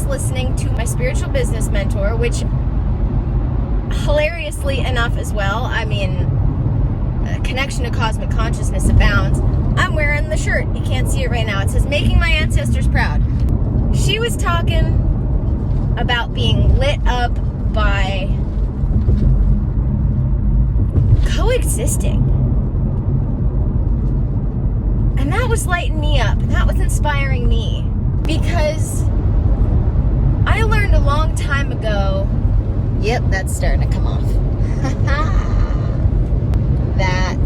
was listening to my spiritual business mentor, which hilariously enough as well, I mean, connection to cosmic consciousness abounds. I'm wearing the shirt. You can't see it right now. It says, "Making my ancestors proud." She was talking about being lit up by coexisting. And that was lighting me up. And that was inspiring me. Because I learned a long time ago, yep, that's starting to come off, that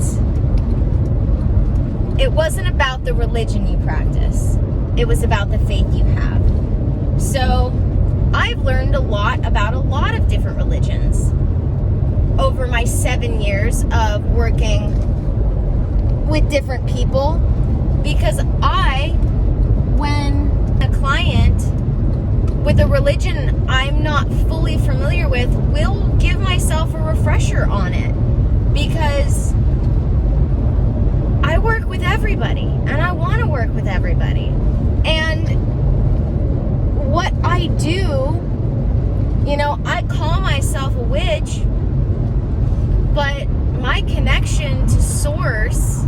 it wasn't about the religion you practice. It was about the faith you have. So I've learned a lot about a lot of different religions over my 7 years of working with different people, because when a client with a religion I'm not fully familiar with, will give myself a refresher on it, because I work with everybody and I want to work with everybody. And what I do, I call myself a witch, but my connection to Source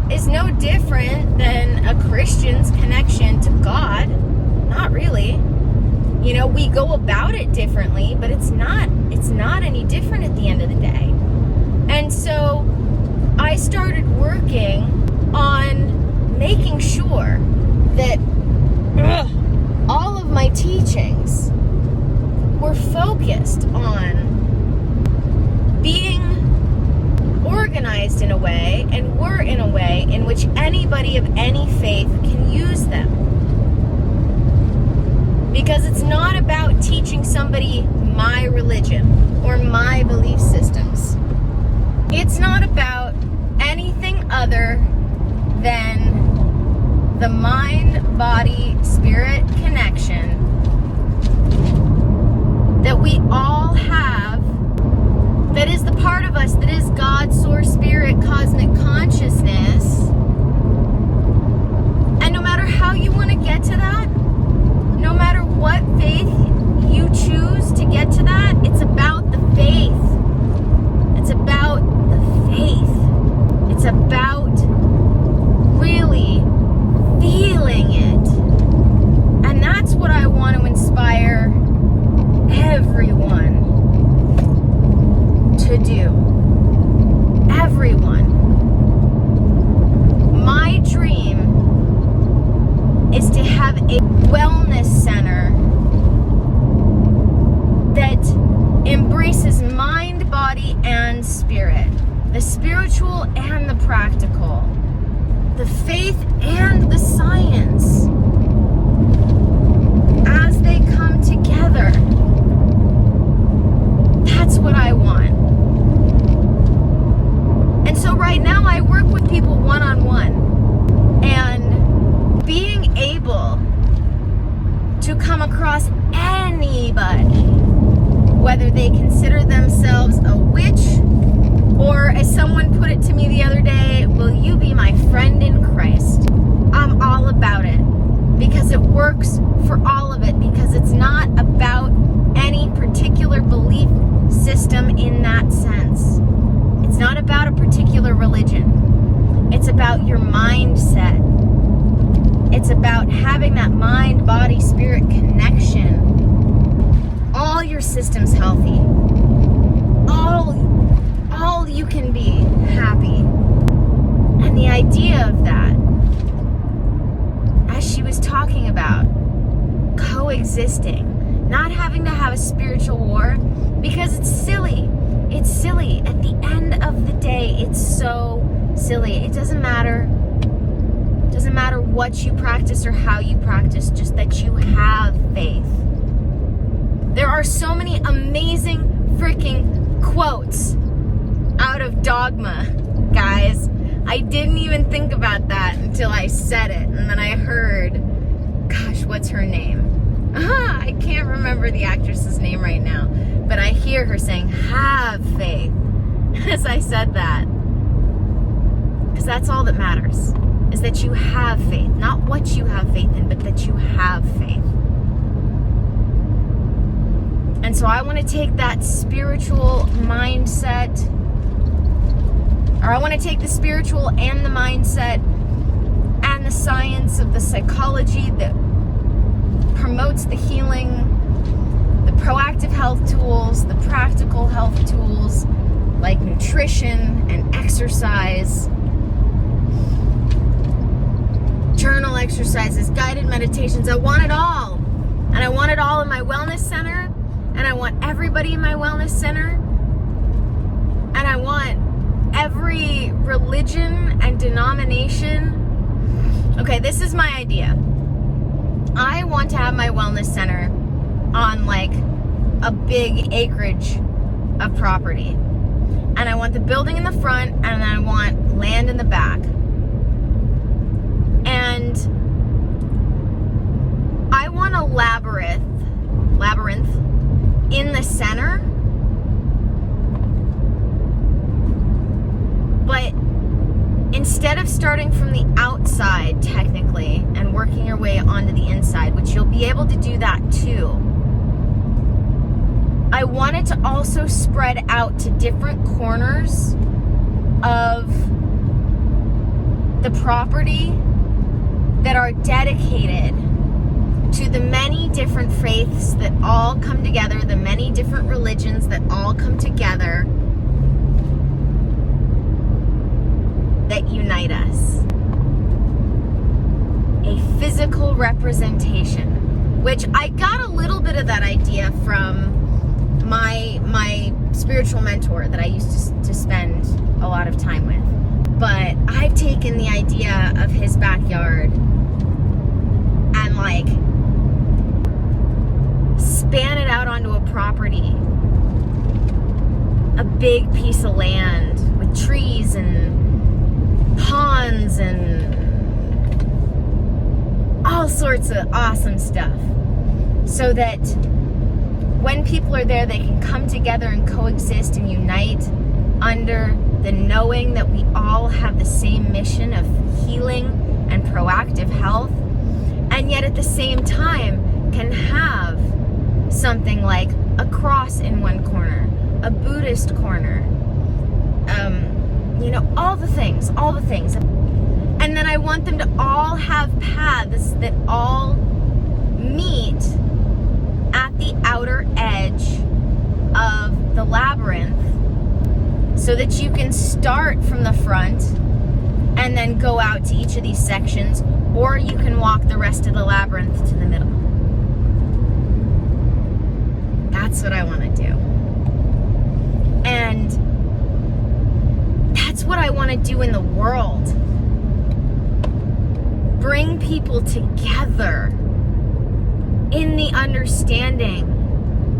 is no different than a Christian's connection to God. Not really. We go about it differently, but it's not any different at the end of the day. And so I started working on making sure that all of my teachings were focused on being organized in a way, and were in a way in which anybody of any faith can use them. Because it's not about teaching somebody my religion or my belief systems. It's not about anything other than the mind-body-spirit connection that we all have, that is the part of us that is God, Source, Spirit, cosmic consciousness. And no matter how you want to get to that, no matter what faith you choose to get to that, it's about the faith. It's about the faith. It's about really feeling it. And that's what I want to inspire everyone to do. Everyone. My dream is to have a wellness center that embraces mind, body, and spirit. The spiritual and the practical. The faith and the science. As they come together. That's what I want. And so right now I work with people one-on-one. And being able to come across anybody, whether they consider themselves a witch, or as someone put it to me the other day, will you be my friend in Christ? I'm all about it, because it works for all of it, because it's not about any particular belief system in that sense. It's not about a particular religion. It's about your mindset. It's about having that mind, body, spirit connection. All your systems healthy. All you can be happy. And the idea of that, as she was talking about, coexisting, not having to have a spiritual war, because it's silly. It's silly. At the end of the day, it's so silly. It doesn't matter. It doesn't matter what you practice or how you practice, just that you have faith. There are so many amazing freaking quotes out of dogma, guys. I didn't even think about that until I said it, and then I heard, gosh, what's her name? I can't remember the actress's name right now, but I hear her saying, have faith, as I said that. Because that's all that matters, is that you have faith. Not what you have faith in, but that you have faith. so I want to take that spiritual mindset, or I want to take the spiritual and the mindset and the science of the psychology that promotes the healing, the proactive health tools, the practical health tools like nutrition and exercise, journal exercises, guided meditations. I want it all. And I want it all in my wellness center. And I want everybody in my wellness center. And I want every religion and denomination. Okay, this is my idea. I want to have my wellness center on like a big acreage of property. And I want the building in the front, and I want land in the back. And I want a labyrinth in the center, but instead of starting from the outside technically and working your way onto the inside, which you'll be able to do that too, I want it to also spread out to different corners of the property that are dedicated to the many different faiths that all come together, the many different religions that all come together, that unite us. A physical representation, which I got a little bit of that idea from my spiritual mentor that I used to spend a lot of time with. But I've taken the idea of his backyard and like span it out onto a property, a big piece of land with trees and ponds and all sorts of awesome stuff, so that when people are there, they can come together and coexist and unite under the knowing that we all have the same mission of healing and proactive health, and yet at the same time can have something like a cross in one corner, a Buddhist corner, all the things. And then I want them to all have paths that all meet at the outer edge of the labyrinth, so that you can start from the front and then go out to each of these sections, or you can walk the rest of the labyrinth to the middle. That's what I want to do. And that's what I want to do in the world. Bring people together in the understanding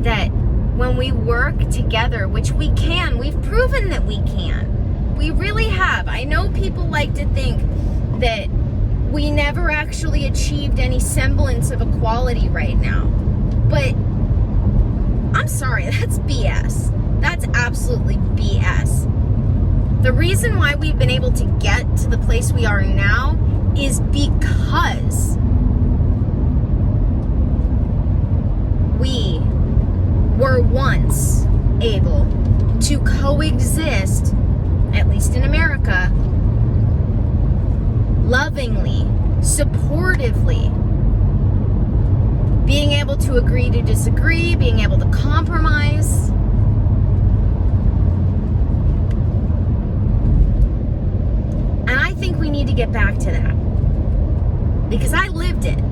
that when we work together, which we can, we've proven that we can. We really have. I know people like to think that we never actually achieved any semblance of equality right now. But I'm sorry, that's BS. That's absolutely BS. The reason why we've been able to get to the place we are now is because we were once able to coexist, at least in America, lovingly, supportively, being able to agree to disagree, being able to compromise. And I think we need to get back to that, because I lived it.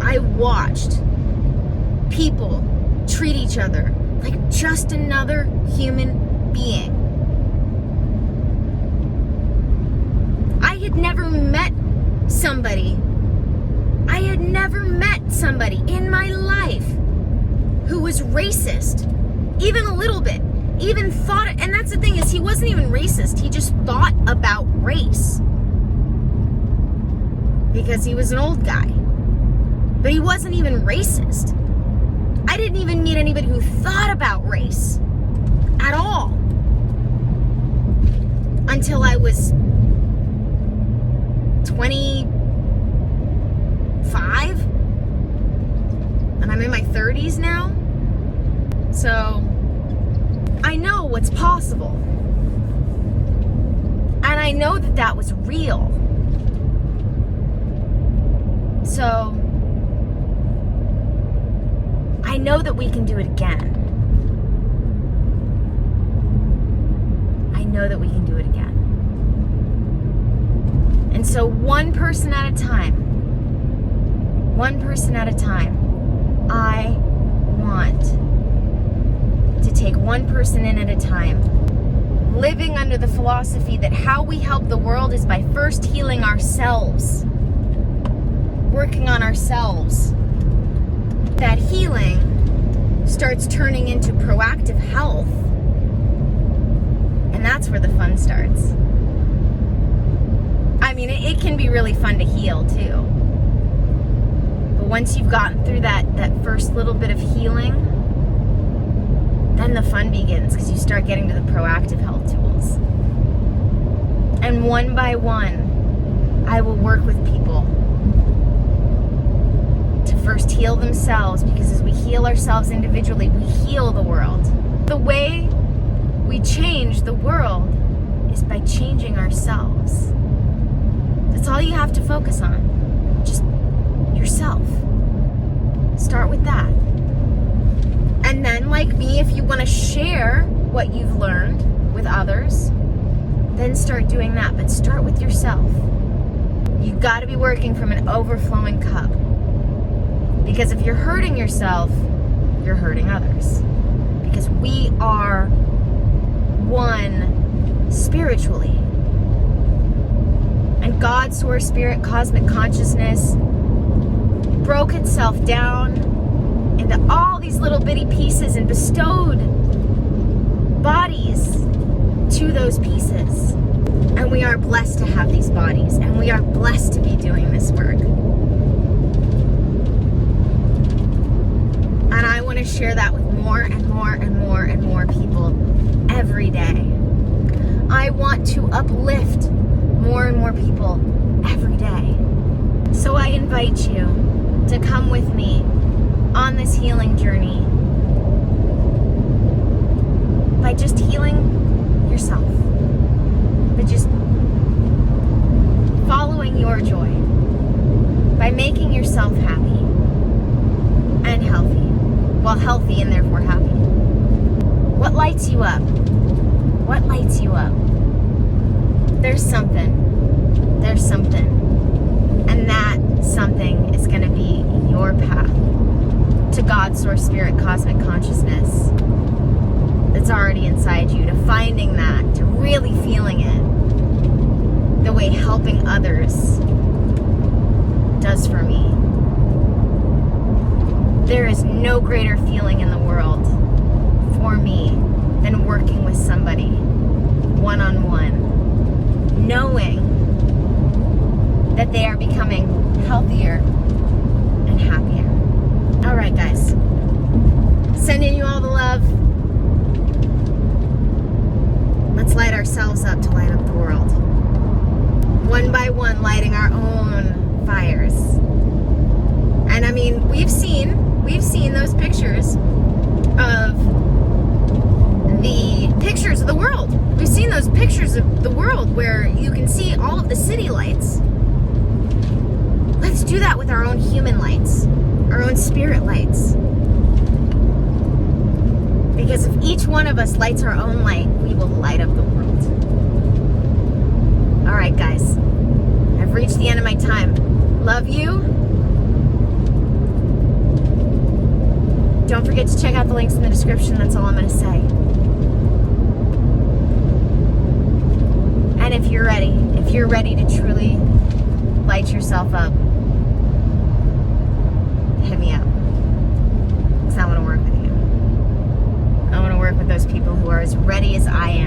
I watched people treat each other like just another human being. I had never met somebody in my life who was racist, even a little bit, even thought it. And that's the thing, is he wasn't even racist. He just thought about race because he was an old guy. But he wasn't even racist. I didn't even meet anybody who thought about race at all until I was 25, and I'm in my 30s now. So I know what's possible. And I know that that was real. So I know that we can do it again. I know that we can do it again. And so one person at a time, I want to take one person in at a time, living under the philosophy that how we help the world is by first healing ourselves, working on ourselves. That healing starts turning into proactive health, and that's where the fun starts. I mean, it can be really fun to heal too. But once you've gotten through that first little bit of healing, then the fun begins, because you start getting to the proactive health tools. And one by one, I will work with people to first heal themselves, because as we heal ourselves individually, we heal the world. The way we change the world is by changing ourselves. That's all you have to focus on. Just yourself. Start with that. And then, like me, if you want to share what you've learned with others, then start doing that. But start with yourself. You've got to be working from an overflowing cup. Because if you're hurting yourself, you're hurting others. Because we are one spiritually. And God, source, spirit, cosmic consciousness broke itself down into all these little bitty pieces and bestowed bodies to those pieces. And we are blessed to have these bodies, and we are blessed to be doing this work. And I want to share that with more and more and more and more people every day. I want to uplift more and more people every day. So I invite you to come with me on this healing journey by just healing yourself, by just following your joy, by making yourself happy and healthy. Well, healthy and therefore happy. What lights you up? What lights you up? There's something. And that something is going to be your path to God, source, spirit, cosmic consciousness that's already inside you, to finding that, to really feeling it the way helping others does for me. There is no greater feeling in the world for me than working with somebody one-on-one, knowing that they are becoming healthier and happier. All right, guys. Sending you all the love. Let's light ourselves up to light up the world. One by one, lighting our own fires. And I mean, we've seen those pictures of the world. We've seen those pictures of the world where you can see all of the city lights. Let's do that with our own human lights, our own spirit lights. Because if each one of us lights our own light, we will light up the world. All right, guys. I've reached the end of my time. Love you. Don't forget to check out the links in the description. That's all I'm going to say. And if you're ready to truly light yourself up, hit me up. Because I want to work with you. I want to work with those people who are as ready as I am